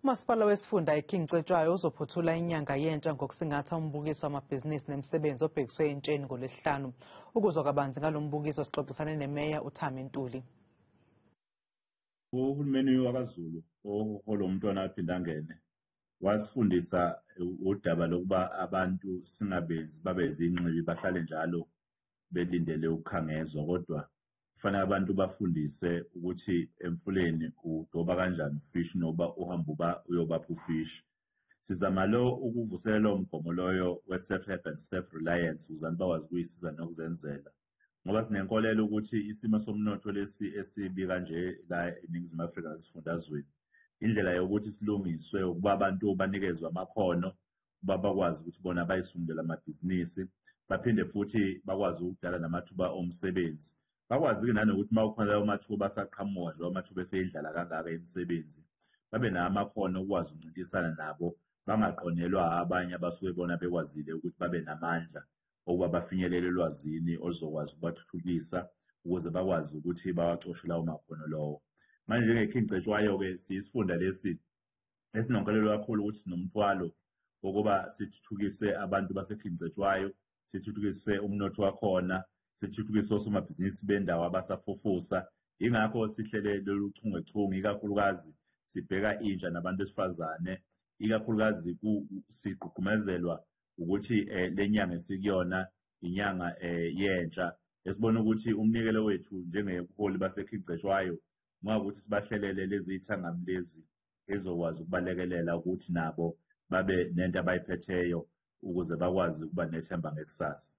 Umasipala Wesifunda iKing Cetshwayo Uzophothula Inyanga Yentsha ngokusingatha umbukiso wamabhizinisi nemisebenzi obhekiswe entsheni ngoLwesihlanu. Ukuzwa kabanzi ngalo mbukiso sixoxisane neMeya uThami. Uhulumeni wakaZulu oholo umntwana aphinda angene wasifundisa udaba lokuba abantu singabenzi babe zinxibi bahlale njalo belindele ukukhangezwa, kodwa kufanele abantu bafundise ukuthi emfuleni udoba kanjani ufish noba uhamba uyobapha ufish. Sizama lo ukuvuselela lo mgomo loyo we-self-help and self-reliance ukuze abantu bakwazi ukuyisiza nokuzenzela, ngoba sinenkolelo ukuthi isimo somnotho lesi esibi kanje la eNingizimu Afrika nasifundazweni, indlela yokuthi silungiswe ukuba abantu banikezwe amakhono ukuba bakwazi ukuthi bona bayisungule amabhizinisi, baphinde futhi bakwazi ukudala namathuba omsebenzi. Bakwazi-ke nanokuthi uma kukhona layo mathuba asaqhamuka nje amathuba eseyidlala kangaka emisebenzi, babe nawo amakhono ukwazi ukuncintisana nabo, bangaqonelwa abanye abasuke bona bekwazile ukuthi babe namandla okuba bafinyelele elwazini oluzokwazi ukubathuthukisa ukuze bakwazi ukuthi bawacoshe lawo makhono lawo. Manje njengeKing Cetshwayo-ke siyisifunda lesi esinonkolelo kakhulu ukuthi sinomthwalo wokuba sithuthukise abantu baseKing Cetshwayo, sithuthukise umnotho wakhona, sithuthukise osomabhizinisi bendawo abasafufusa. Ingakho sihlele lolu chungechunge, ikakhulukazi sibheka intsha nabantu besifazane, ikakhulukazi sigqugqumezelwa ukuthi le nyanga esikuyona inyanga yentsha, esibona ukuthi umnikelo wethu njengebuholi baseKing Cetshwayo ukuthi sibahlelele lezi ithangami lezi ezokwazi ukubalekelela ukuthi nabo babe nento abayiphetheyo ukuze bakwazi ukuba nethemba ngekusasa.